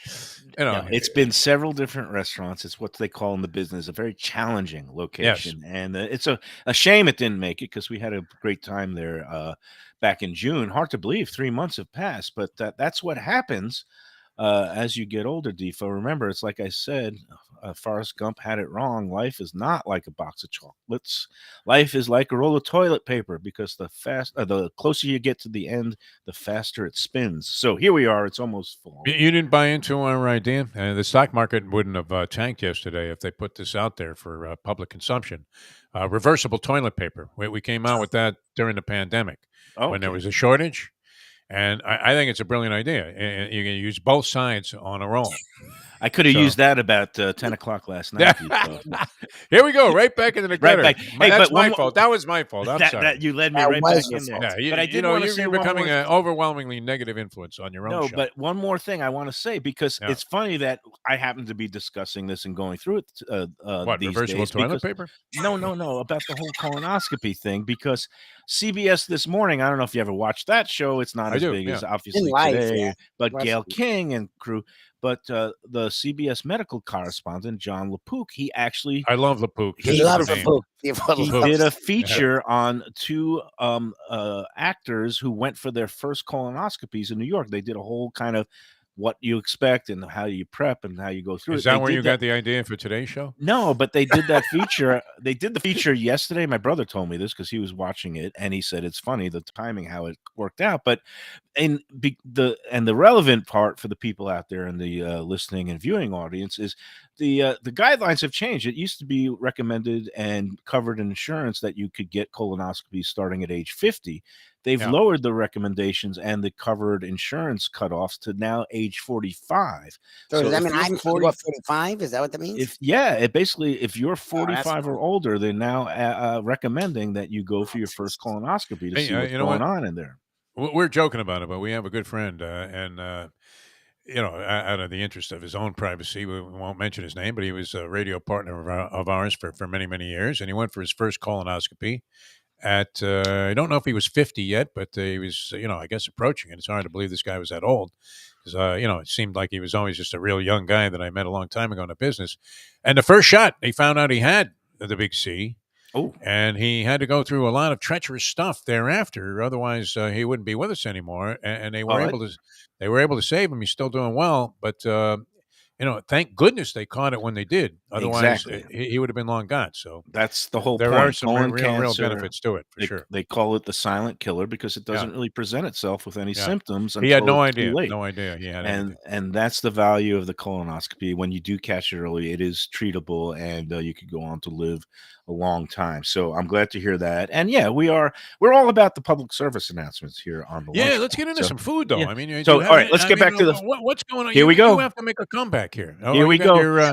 you know, No, it's been several different restaurants. It's what they call in the business a very challenging location, and it's a shame it didn't make it because we had a great time there back in June. Hard to believe 3 months have passed, but that's what happens as you get older, Defo. Remember, it's like I said, Forrest Gump had it wrong. Life is not like a box of chocolates. Life is like a roll of toilet paper because the closer you get to the end, the faster it spins. So here we are. It's almost fall. You didn't buy into our idea. The stock market wouldn't have tanked yesterday if they put this out there for public consumption. Reversible toilet paper. We came out with that during the pandemic when there was a shortage. And I think it's a brilliant idea. And you can use both sides on a roll. I could have used that about 10 o'clock last night. Here we go, right back into the gutter. back. Hey, That's but my one fault. That was my fault. I'm sorry. That you led me That right was back your in there. fault. Yeah, But I did want to say you're one becoming more an overwhelmingly negative influence on your own No, show. but one more thing I want to say because Yeah. it's funny that I happen to be discussing this and going through it. What, These reversible days toilet because- paper? No, about the whole colonoscopy thing because CBS this morning. I don't know if you ever watched that show. It's not I as do, big as yeah. obviously In life, today, yeah. but Rest Gail of it. King and crew. But the CBS medical correspondent John LaPook, he actually I love LaPook. He Just loves the the name. book. he Loves did a it. feature on two actors who went for their first colonoscopies in New York. They did a whole kind of what you expect and how you prep and how you go through Is it. that They where did you got the idea for today's show? No, but they did that feature. They did the feature yesterday. My brother told me this because he was watching it, and he said it's funny the timing how it worked out. But the relevant part for the people out there in the listening and viewing audience is the guidelines have changed. It used to be recommended and covered in insurance that you could get colonoscopy starting at age 50. They've Yeah. lowered the recommendations and the covered insurance cutoffs to now age 45. So does that if mean you're I'm 40, 45? Is that what that means? it basically, if you're 45 or cool. older, they're now recommending that you go for your first colonoscopy to Hey, see what's you know going what? on in there. We're joking about it, but we have a good friend, and out of the interest of his own privacy, we won't mention his name, but he was a radio partner of ours for many, many years, and he went for his first colonoscopy at I don't know if he was 50 yet, but he was, I guess approaching it. It's hard to believe this guy was that old because, it seemed like he was always just a real young guy that I met a long time ago in the business. And the first shot, he found out he had the big C. Oh, And he had to go through a lot of treacherous stuff thereafter. Otherwise, he wouldn't be with us anymore. And they were able to save him. He's still doing well, but thank goodness they caught it when they did. Otherwise, exactly. he would have been long gone. So That's the whole there point. are some Colon real cancer, benefits to it for they, sure. they call it the silent killer because it doesn't Yeah. really present itself with any Yeah. symptoms He had until no it's too idea. late. No idea he had anything. And that's the value of the colonoscopy. When you do catch it early, it is treatable, and you could go on to live a long time. So I'm glad to hear that. And yeah, we're all about the public service announcements here on the Yeah, Lunchbox. let's get into some food, though. yeah. I mean, So, do you all right, have- let's I get back mean, to the. what's going on. Here we go. You have to make a comeback here. Oh, Here we you got go. Your, what I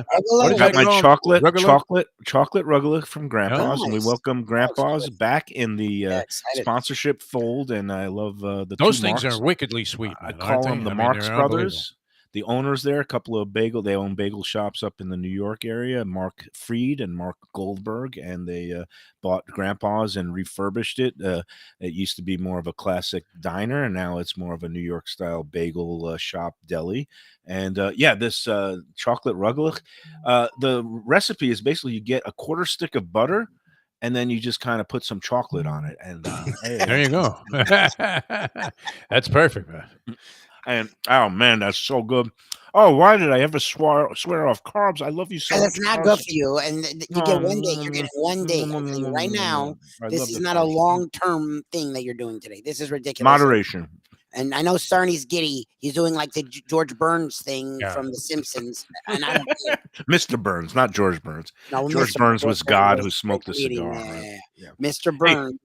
is got that my called? chocolate Rugaloo? rugaluk from Grandpa's, and we Nice. welcome Grandpa's good. back in the Yeah, excited. sponsorship fold. And I love the Those two things Marx. are wickedly sweet, I man, call aren't they? them the I mean, Marx they're unbelievable. Brothers. The owners there, a couple of they own bagel shops up in the New York area, Mark Fried and Mark Goldberg, and they bought Grandpa's and refurbished it. It used to be more of a classic diner, and now it's more of a New York style bagel shop deli. And this chocolate rugaluk, the recipe is basically you get a quarter stick of butter, and then you just kind of put some chocolate on it. And There you go. That's perfect, man. And oh man, that's so good. Oh, why did I ever swear off carbs? I love you so Because much. it's not good for you. And you get one day, you're getting one day. I'm telling you right now, this is not a long-term thing that you're doing today. This is ridiculous. Moderation. And I know Cerny's giddy. He's doing like the George Burns thing Yeah. from The Simpsons. And I don't get it. Mr. Burns, not George Burns. No, George Mr. Burns was God who was smoked a comedian, cigar. yeah, Right? yeah, yeah. Mr. Burns.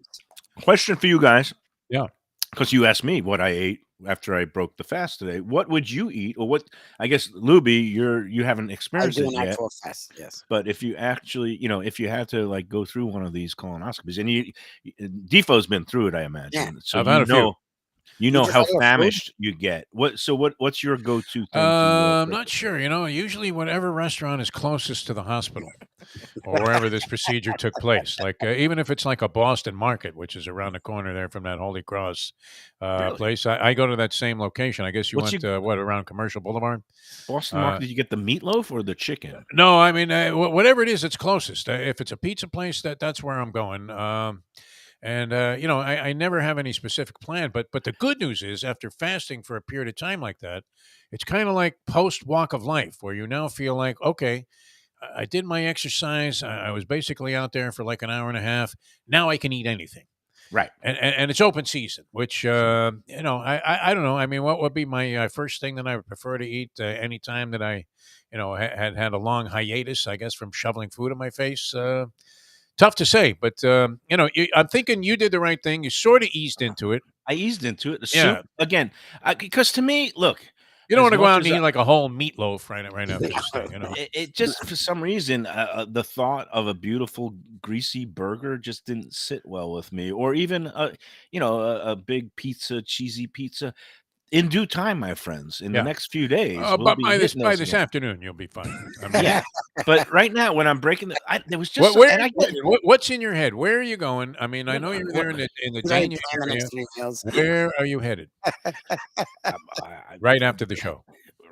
Question for you guys. Yeah. Because you asked me what I ate after I broke the fast today. What would you eat? Or what? I guess Lubie, you haven't I experienced do it an yet. actual fast, yes. But if you actually, if you had to like go through one of these colonoscopies, and Defo's been through it, I imagine. Yeah. So I've had a few. you know just how like your food? famished you get. What's your go-to thing? I'm not sure. Usually whatever restaurant is closest to the hospital or wherever this procedure took place. Like even if it's like a Boston Market, which is around the corner there from that Holy Cross Really? place, I go to that same location. I guess you What's went around Commercial Boulevard? Boston Market, did you get the meatloaf or the chicken? No, I mean whatever it is, it's closest. If it's a pizza place, that's where I'm going. I never have any specific plan, but the good news is after fasting for a period of time like that, it's kind of like post walk of life where you now feel like, okay, I did my exercise. I was basically out there for like an hour and a half. Now I can eat anything. Right. And it's open season, which, I don't know. I mean, what would be my first thing that I would prefer to eat anytime that I, had a long hiatus, I guess, from shoveling food in my face? Tough to say, but I'm thinking you did the right thing. You sort of eased into it. I eased into it. The Yeah. soup again, because to me, look, You don't as want to go much out and as eat like a whole meatloaf right after this thing. it just for some reason the thought of a beautiful greasy burger just didn't sit well with me, or even a big pizza, cheesy pizza. In due time, my friends, in Yeah. the next few days, we'll But be by hitting this those again. afternoon, you'll be fine. I mean, Yeah, but right now when I'm breaking there was just what's in your head? Where are you going? I mean, I know you're there in the He's already Dania planned the area. next 3 meals. Where are you headed? Right after the show.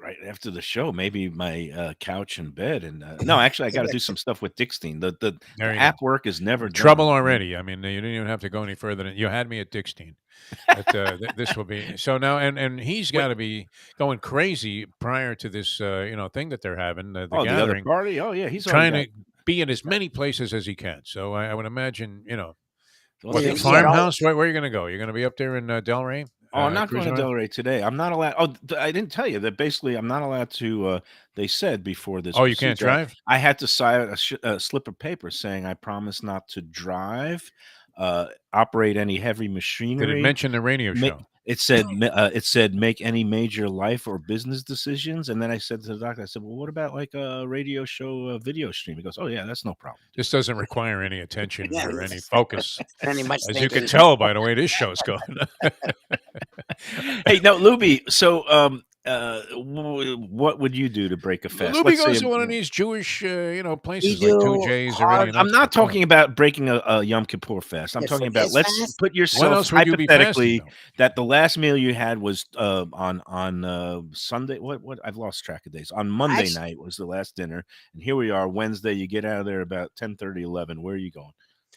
Right after the show, maybe my couch and bed, and no, actually, I got to do some stuff with Dickstein. The There you app work is never done. Trouble already. I mean, you didn't even have to go any further than you had me at Dickstein. But this will be so now, and he's got to be going crazy prior to this, thing that they're having the The other gathering, party. Oh yeah, he's trying already to be in as many places as he can. So I would imagine, got- what, Yeah, the yeah, farmhouse? Where are you going to go? You're going to be up there in Delray? Oh, I'm not going cruise to oil? Delray today. I'm not allowed. Oh, I didn't tell you that. Basically, I'm not allowed to. They said before this Oh, you can't procedure, drive? I had to sign a slip of paper saying I promise not to drive, operate any heavy Did it machinery. mention the radio Make show? it said make any major life or business decisions. And then I said to the doctor, I said, well, what about like a radio show, video stream? He goes, oh yeah, that's no problem. This doesn't require any attention Yeah, or any it's focus, any much as you can thinking. tell by the way this show's going. Hey, no, Lubie. So, what would you do to break a fast? Lubie Let's say, goes to one of these Jewish, places We like Two do J's or hard. anything I'm else. not talking about breaking a Yom Kippur fast. I'm Yeah, talking for about this let's fast, put When yourself else would you be fasting, hypothetically though? that the last meal you had was on Sunday. What I've lost track of days. On Monday Actu- night was the last dinner, and here we are Wednesday. You get out of there about 10:30, 11. Where are you going?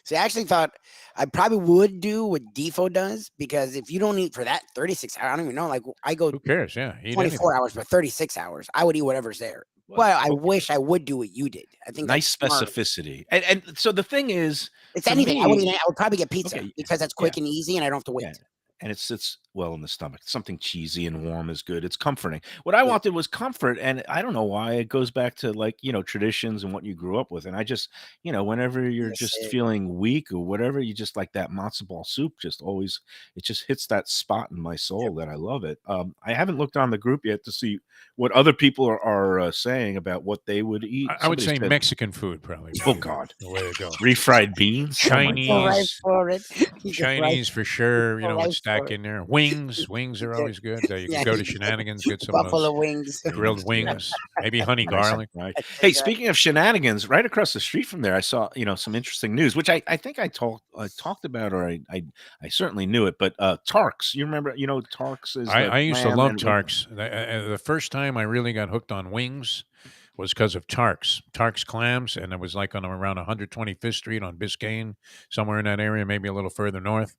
See, I actually thought I probably would do what Defo does, because if you don't eat for that 36 hours, I don't even know. Like, I go Who cares? Yeah, eat 24 anything. hours, but 36 hours, I would eat whatever's there. Well, But I okay. wish I would do what you did. I think Nice that's smart. specificity, and so the thing is, It's for anything. me, I would probably get pizza okay, because that's yeah. quick and easy, and I don't have to wait. Yeah. And it sits well in the stomach. Something cheesy and warm is good. It's comforting. What I Yeah. wanted was comfort, and I don't know why. It goes back to like, traditions and what you grew up with. And I just, whenever you're Yes, just feeling weak or whatever, you just like that matzo ball soup. It just hits that spot in my soul that I love it. I haven't looked on the group yet to see what other people are saying about what they would eat. I would Somebody say said, Mexican food probably. oh would be God, the way to go. refried beans. Oh my Go God. right Chinese, for it. You go right- Chinese for sure. go Would right stack for it. in there. Wings are Yeah. always good. You Yeah. can go to Shenanigans, get some of those Buffalo wings. grilled wings, maybe honey Nice, garlic. right. That's Hey, good. speaking of shenanigans, right across the street from there, I saw some interesting news, which I think I talked about, or I certainly knew it. But Tarks, you remember? Tarks is the I used to clam love and Tarks. The first time I really got hooked on wings was because of Tarks clams, and it was like on around 125th Street on Biscayne, somewhere in that area, maybe a little further north.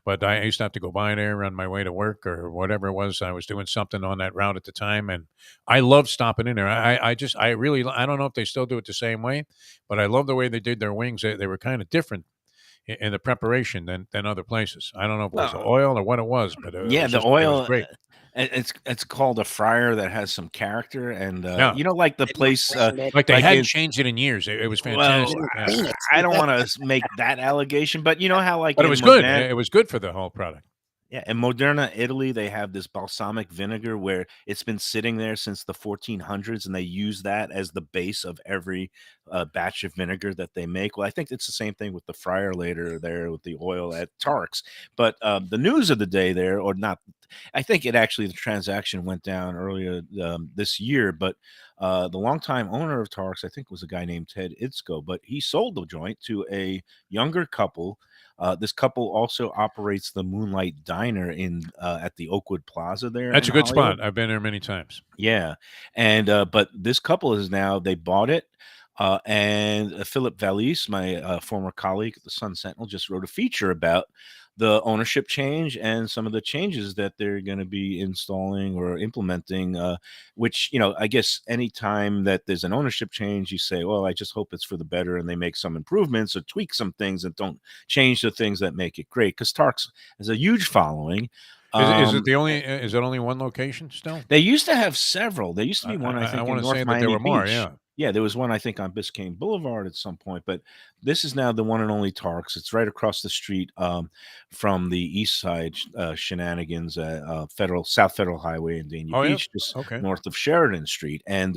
But I used to have to go by there on my way to work or whatever it was. I was doing something on that route at the time, and I loved stopping in there. I really, I don't know if they still do it the same way, but I love the way they did their wings. They were kind of different in the preparation than other places. I don't know if it was the well, oil or what it was, but it yeah, was the it was oil. great. It's called a fryer that has some character, and Yeah. like the Did not place, brand it. Like they like hadn't in changed it in years. It was well, fantastic. Didn't Yeah. clean it. I don't want to make that allegation, but you know how like But it in was good. Modern. It was good for the whole product. Yeah, in Moderna, Italy, they have this balsamic vinegar where it's been sitting there since the 1400s, and they use that as the base of every batch of vinegar that they make. Well, I think it's the same thing with the fryer later there with the oil at Tarks. But the news of the day there, or not, I think the transaction went down earlier this year, but the longtime owner of Tarks, I think, was a guy named Ted Itzko, but he sold the joint to a younger couple. This couple also operates the Moonlight Diner in at the Oakwood Plaza there. That's in a good Hollywood. spot. I've been there many times. Yeah, and but this couple is now they bought it, and Philip Valise, my former colleague at the Sun Sentinel, just wrote a feature about the ownership change and some of the changes that they're going to be installing or implementing. Which I guess anytime that there's an ownership change, you say, "Well, I just hope it's for the better," and they make some improvements or tweak some things and don't change the things that make it great. Because Tarks has a huge following. Is it the only? Is it only one location still? They used to have several. There used to be one, I I think, in want to North say that there Miami were more. Beach. Yeah. Yeah, there was one, I think, on Biscayne Boulevard at some point, but this is now the one and only Tarks. It's right across the street from the East Side Shenanigans, South Federal Highway in Dania Oh yeah. Beach, just Okay. north of Sheridan Street. And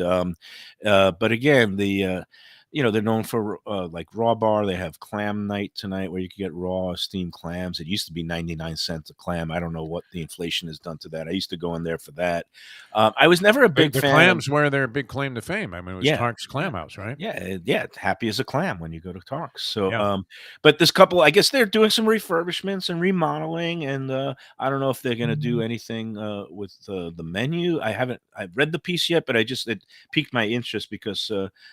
but again, they're known for like Raw Bar. They have clam night tonight where you can get raw steamed clams. It used to be 99 cents a clam. I don't know what the inflation has done to that. I used to go in there for that. I was never a big The fan. clams were their big claim to fame. I mean, it was Yeah. Tark's Clam House, right? Yeah, happy as a clam when you go to Tarks. So, Yeah. but this couple, I guess they're doing some refurbishments and remodeling, and I don't know if they're going to do anything with the menu. I've read the piece yet, but it piqued my interest because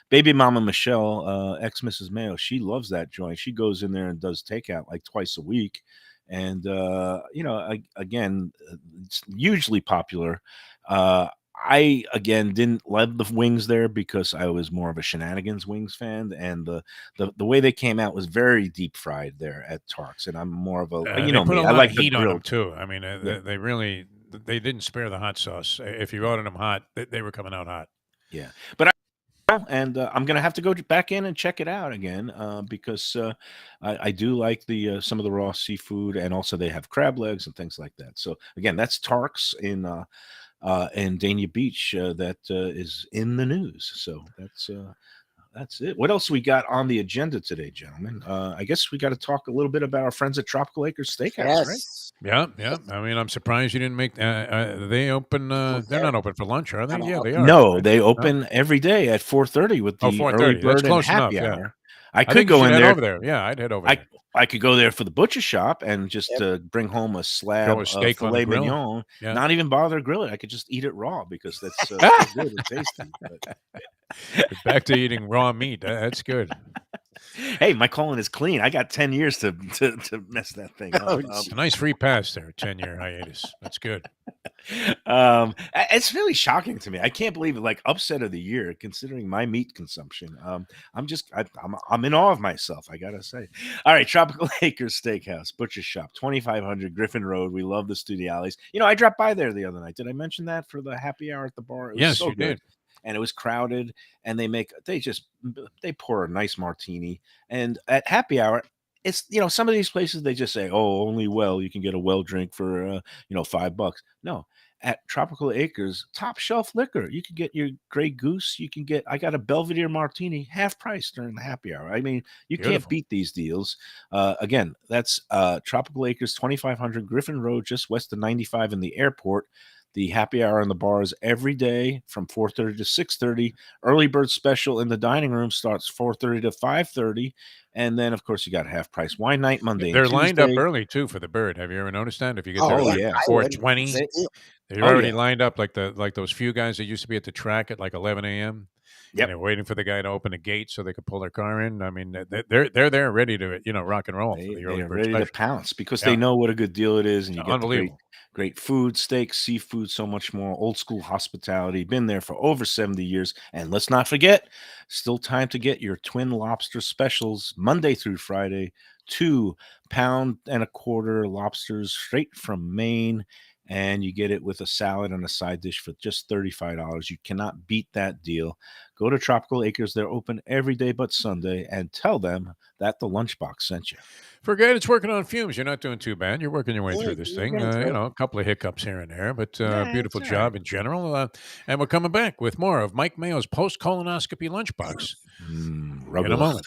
baby mama Michelle, ex Mrs. Mayo, she loves that joint. She goes in there and does takeout like twice a week, and again, it's hugely popular. I again didn't love the wings there because I was more of a shenanigans wings fan, and the way they came out was very deep fried there at Tark's, and I'm more of a you They know put me, a I lot of like the heat on them grilled. too. I mean, Yeah, they really they didn't spare the hot sauce. If you ordered them hot, they were coming out hot. yeah, but and I'm gonna have to go back in and check it out again because I do like the some of the raw seafood, and also they have crab legs and things like that. So again, that's Tarks in Dania Beach that is in the news. So that's it. What else we got on the agenda today, gentlemen? I guess we got to talk a little bit about our friends at Tropical Acres Steakhouse, right? Yes. Yeah, yeah. I mean, I'm surprised you didn't make. They open. They're not open for lunch, are they? I'm Yeah, out. they are. No, Right? they No. open every day at 4:30 with Oh, the early 4:30. That's bird and close enough. happy Yeah. hour. I I could think you go should in head there. over there. Yeah, I'd head over I there. I could go there for the butcher shop and just Yep. Bring home a Throw slab a of steak on the filet grill. mignon. Yeah. Not even bother to grill it. I could just eat it raw because that's so good and tasty. But Back to eating raw meat. That's good. hey, my colon is clean. I got 10 years to mess that thing up. Oh, It's a nice free pass there. 10-year hiatus. That's good. It's really shocking to me. I can't believe it. Like upset of the year, considering my meat consumption. I'm in awe of myself. I gotta say. All right, Tropical Acres Steakhouse Butcher Shop, 2500 Griffin Road. We love the Studiales. You know, I dropped by there the other night. Did I mention that for the happy hour at the bar? It was Yes, so you good. did. And it was crowded, and they pour a nice martini. And at happy hour, it's some of these places they just say, oh, only you can get a well drink for $5. No, at Tropical Acres, top shelf liquor. You can get your Grey Goose. I got a Belvedere martini, half price during the happy hour. I mean, you can't Beautiful. beat these deals. Again, that's Tropical Acres, 2500 Griffin Road, just west of 95 in the airport. The happy hour in the bars every day from 4:30 to 6:30. Early bird special in the dining room starts 4:30 to 5:30. And then, of course, you got half price wine night Monday and They're lined up Tuesday. early too for the bird. Have you ever noticed that? If you get there oh at Oh, yeah, like yeah. I would. 4:20, Great deal. they're Oh, already yeah. lined up like those few guys that used to be at the track at like 11 a.m. and Yep. they're waiting for the guy to open the gate so they could pull their car in. I mean, they're there ready to rock and roll for They the they early are bird ready to special. pounce because Yeah, they know what a good deal it is, and you get the great unbelievable. great food, steak, seafood, so much more. Old school hospitality. Been there for over 70 years. And let's not forget, still time to get your twin lobster specials Monday through Friday. 2 pound and a quarter lobsters straight from Maine. And you get it with a salad and a side dish for just $35. You cannot beat that deal. Go to Tropical Acres. They're open every day but Sunday, and tell them that the Lunchbox sent you. Forget it's working on fumes. You're not doing too bad. You're working your way Yeah, through this you're thing. getting through it. A couple of hiccups here and there, but Nah, beautiful it's all right. job in general. And we're coming back with more of Mike Mayo's post colonoscopy lunchbox in a Ruggles. moment.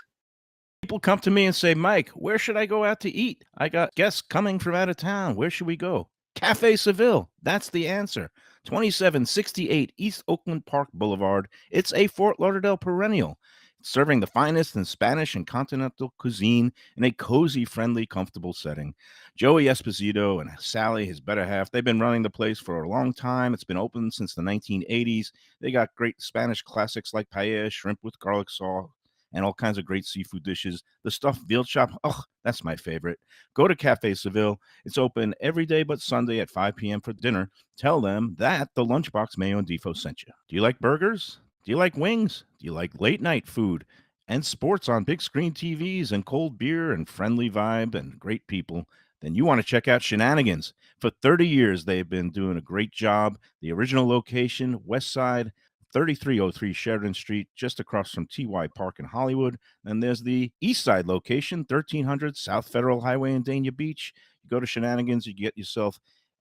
People come to me and say, Mike, where should I go out to eat? I got guests coming from out of town. Where should we go? Cafe Seville. That's the answer. 2768 East Oakland Park Boulevard. It's a Fort Lauderdale perennial, serving the finest in Spanish and continental cuisine in a cozy, friendly, comfortable setting. Joey Esposito and Sally, his better half, they've been running the place for a long time. It's been open since the 1980s. They got great Spanish classics like paella, shrimp with garlic sauce, and all kinds of great seafood dishes. The stuffed veal chop, oh, that's my favorite. Go to Cafe Seville. It's open every day but Sunday at 5 p.m. for dinner. Tell them that the Lunchbox Mayo and Defo sent you. Do you like burgers? Do you like wings? Do you like late night food and sports on big screen TVs and cold beer and friendly vibe and great people? Then you want to check out Shenanigans. For 30 years, they've been doing a great job. The original location, West Side, 3303 Sheridan Street, just across from TY Park in Hollywood. Then there's the East Side location, 1300 South Federal Highway in Dania Beach. You go to Shenanigans, you get yourself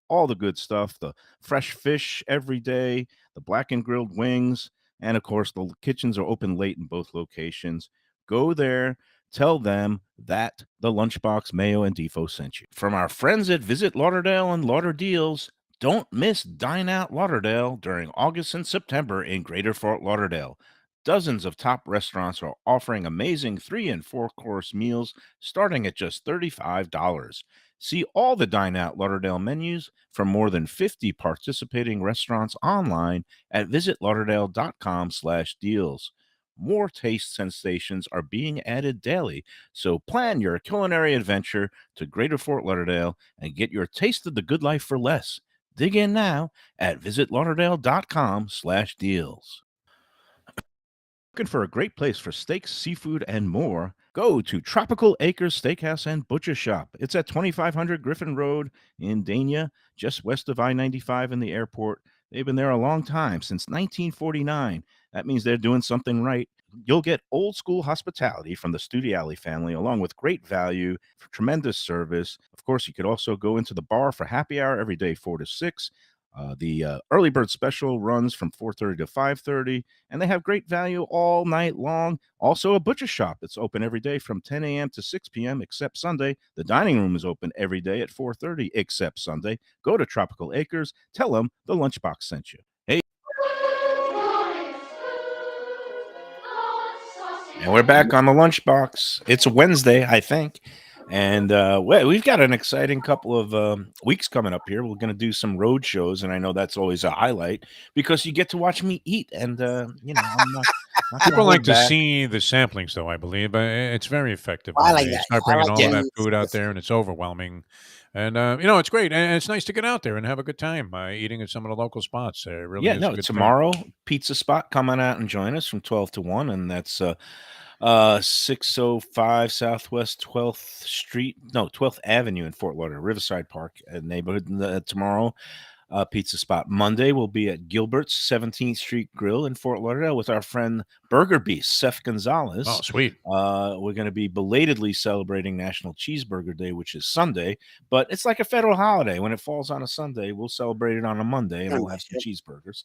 all the good stuff, the fresh fish every day, the black and grilled wings, and of course, the kitchens are open late in both locations. Go there. Tell them that the Lunchbox Mayo and Defo sent you. From our friends at Visit Lauderdale and Lauder Deals, don't miss Dine Out Lauderdale during August and September in Greater Fort Lauderdale. Dozens of top restaurants are offering amazing 3 and 4 course meals starting at just $35. See all the Dine Out Lauderdale menus from more than 50 participating restaurants online at visitlauderdale.com/deals. More taste sensations are being added daily, so plan your culinary adventure to Greater Fort Lauderdale and get your taste of the good life for less. Dig in now at visitlauderdale.com/deals. Looking for a great place for steaks, seafood, and more? Go to Tropical Acres Steakhouse and Butcher Shop. It's at 2500 Griffin Road in Dania, just west of I-95 and the airport. They've been there a long time, since 1949. That means they're doing something right. You'll get old school hospitality from the Studiali family, along with great value, tremendous service. Of course, you could also go into the bar for happy hour every day, 4 to 6. The early bird special runs from 4:30 to 5:30, and they have great value all night long. Also, a butcher shop that's open every day from 10 a.m. to 6 p.m. except Sunday. The dining room is open every day at 4:30 except Sunday. Go to Tropical Acres. Tell them the Lunchbox sent you. Hey. And we're back on the Lunchbox. It's a Wednesday, I think. And we've got an exciting couple of weeks coming up here. We're going to do some road shows, and I know that's always a highlight because you get to watch me eat. And I'm not people like to see the samplings, though. I believe it's very effective. I like they that. start bringing all of that that. food out there, and it's overwhelming. And it's great, and it's nice to get out there and have a good time eating at some of the local spots. Really, is a good tomorrow pizza spot. Come on out and join us from 12 to 1, and that's 605 Southwest 12th Avenue in Fort Lauderdale, Riverside Park neighborhood. Tomorrow, pizza spot. Monday will be at Gilbert's 17th Street Grill in Fort Lauderdale with our friend Burger Beast, Seth Gonzalez. Oh, sweet. We're going to be belatedly celebrating National Cheeseburger Day, which is Sunday, but it's like a federal holiday. When it falls on a Sunday, we'll celebrate it on a Monday, and we'll have some cheeseburgers.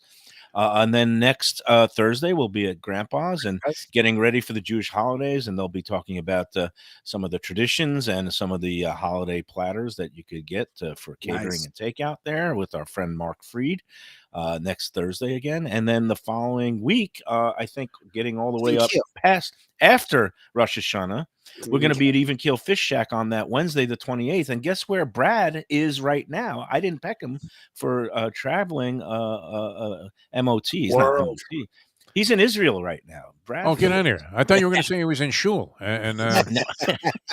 And then next Thursday, we'll be at Grandpa's and getting ready for the Jewish holidays, and they'll be talking about some of the traditions and some of the holiday platters that you could get for catering and takeout there with our friend Mark Freed next Thursday again. And then the following week, I think getting all the way up past after Rosh Hashanah, we're going to be at Even Keel Fish Shack on that Wednesday, the 28th. And guess where Brad is right now? I didn't peck him for traveling MOT. He's not MOT. He's in Israel right now. Brad. Oh, get out here. I thought you were going to say he was in shul. And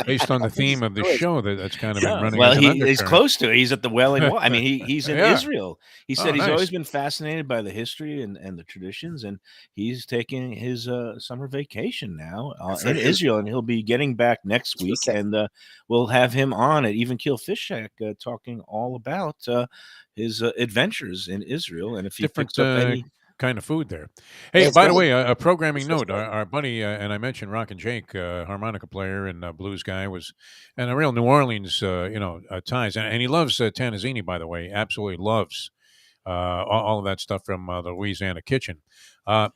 based on the theme of the show, that's kind of been running. Well, he's close to it. He's at the Wailing Wall. I mean, he's in Israel. He said he's always been fascinated by the history and the traditions, and he's taking his summer vacation now in Israel, and he'll be getting back next week, and we'll have him on at Even Keel Fish Shack talking all about his adventures in Israel, and if he picks up any kind of food there. Hey, by the way, a programming note. Our buddy, and I mentioned Rock and Jake, harmonica player and blues guy, and a real New Orleans, ties. And he loves Tanazzini, by the way. Absolutely loves all of that stuff from the Louisiana kitchen.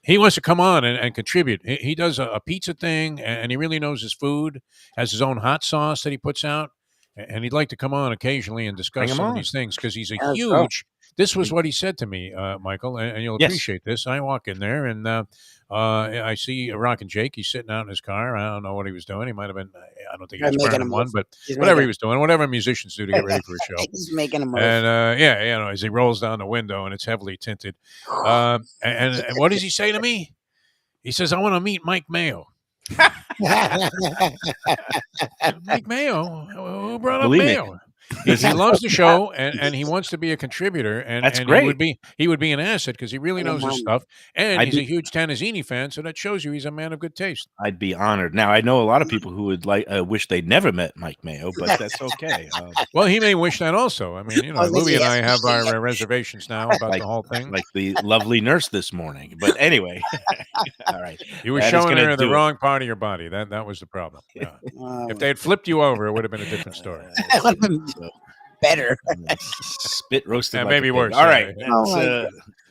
He wants to come on and contribute. He does a pizza thing, and he really knows his food, has his own hot sauce that he puts out. And he'd like to come on occasionally and discuss some of these things because he's a huge... This was what he said to me, Michael, and you'll appreciate this. I walk in there, and I see Rock and Jake. He's sitting out in his car. I don't know what he was doing. He might have been, I don't think he was burning one, but whatever he was doing, whatever musicians do to get ready for a show. He's making a move. And, as he rolls down the window, and it's heavily tinted. And what does he say to me? He says, I want to meet Mike Mayo. Mike Mayo? Who brought up Mayo? He loves the show and he wants to be a contributor, and that's great. He would be an asset because he really knows his stuff, and he's a huge Tanazzini fan, so that shows you he's a man of good taste. I'd be honored. Now I know a lot of people who would wish they'd never met Mike Mayo, but that's okay. Well, he may wish that also. I mean, Lubie and I have our reservations now about the whole thing, like the lovely nurse this morning. But anyway, all right, you were showing her the wrong part of your body. That was the problem. Yeah. If they had flipped you over, it would have been a different story. Better. Spit roasted. Yeah, maybe worse. All right.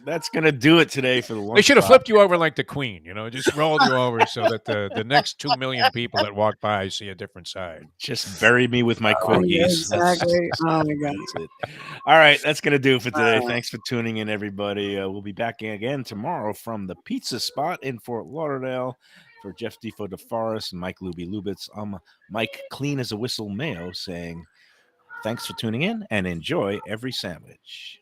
That's going to do it today for the Lunchbox. They should have flipped you over like the Queen, just rolled you over so that the next 2 million people that walk by see a different side. Just bury me with my corgis. Exactly. Oh, my God. That's it. All right. That's going to do it for today. Thanks for tuning in, everybody. We'll be back again tomorrow from the pizza spot in Fort Lauderdale. For Jeff Defo DeForest and Mike Lubie Lubitz, Mike Clean as a Whistle Mayo saying thanks for tuning in and enjoy every sandwich.